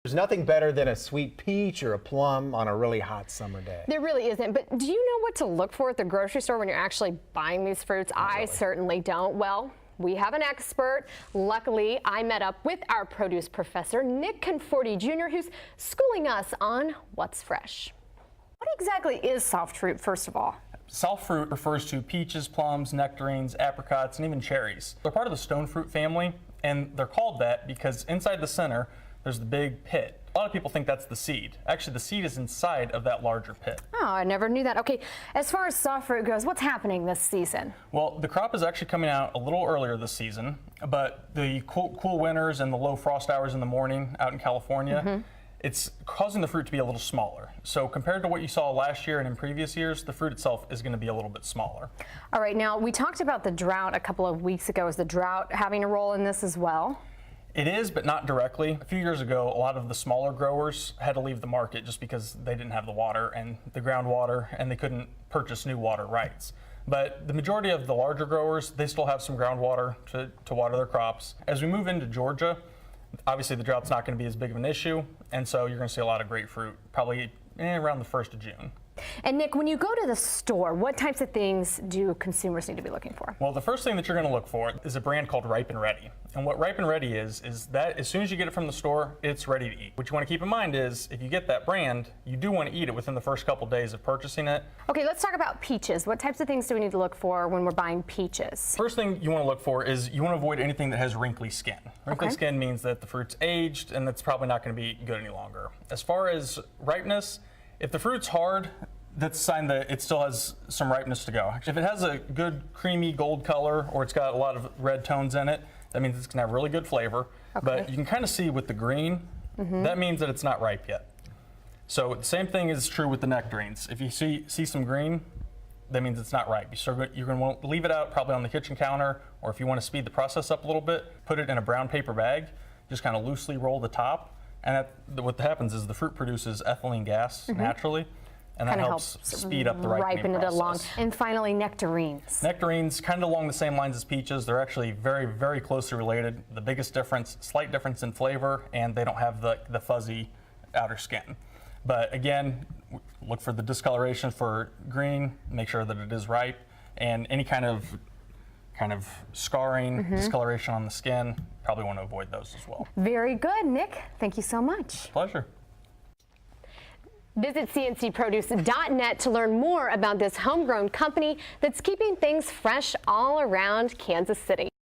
There's nothing better than a sweet peach or a plum on a really hot summer day. There really isn't. But do you know what to look for at the grocery store when you're actually buying these fruits? I certainly don't. Well, we have an expert. Luckily, I met up with our produce professor, Nick Conforti Jr., who's schooling us on what's fresh. What exactly is soft fruit, first of all? Soft fruit refers to peaches, plums, nectarines, apricots, and even cherries. They're part of the stone fruit family, and they're called that because inside the center, there's the big pit. A lot of people think that's the seed. Actually, the seed is inside of that larger pit. Oh, I never knew that. Okay, as far as soft fruit goes, what's happening this season? Well, the crop is actually coming out a little earlier this season, but the cool winters and the low frost hours in the morning out in California, it's causing the fruit to be a little smaller. So compared to what you saw last year and in previous years, the fruit itself is going to be a little bit smaller. All right, now we talked about the drought a couple of weeks ago. Is the drought having a role in this as well? It is, but not directly. A few years ago, a lot of the smaller growers had to leave the market just because they didn't have the water and the groundwater, and they couldn't purchase new water rights. But the majority of the larger growers, they still have some groundwater to water their crops. As we move into Georgia, obviously the drought's not going to be as big of an issue, and so you're going to see a lot of grapefruit probably around the 1st of June. And Nick, when you go to the store, what types of things do consumers need to be looking for? Well, the first thing that you're going to look for is a brand called Ripe and Ready. And what Ripe and Ready is that as soon as you get it from the store, it's ready to eat. What you want to keep in mind is if you get that brand, you do want to eat it within the first couple days of purchasing it. Okay, let's talk about peaches. What types of things do we need to look for when we're buying peaches? First thing you want to look for is you want to avoid anything that has wrinkly skin. Wrinkly skin means that the fruit's aged and that's probably not going to be good any longer. As far as ripeness, if the fruit's hard, that's a sign that it still has some ripeness to go. If it has a good creamy gold color or it's got a lot of red tones in it, that means it's going to have really good flavor. But you can kind of see with the green, that means that it's not ripe yet. So the same thing is true with the nectarines. If you see some green, that means it's not ripe. You're going to want to leave it out probably on the kitchen counter, or if you want to speed the process up a little bit, put it in a brown paper bag, just kind of loosely roll the top, and what happens is the fruit produces ethylene gas naturally. And that helps speed up the ripening process. Along. And finally, nectarines. Nectarines, kind of along the same lines as peaches. They're actually very, very closely related. The biggest difference, slight difference in flavor, and they don't have the fuzzy outer skin. But again, look for the discoloration for green, make sure that it is ripe, and any kind of scarring, discoloration on the skin, probably want to avoid those as well. Very good, Nick. Thank you so much. Pleasure. Visit cncproduce.net to learn more about this homegrown company that's keeping things fresh all around Kansas City.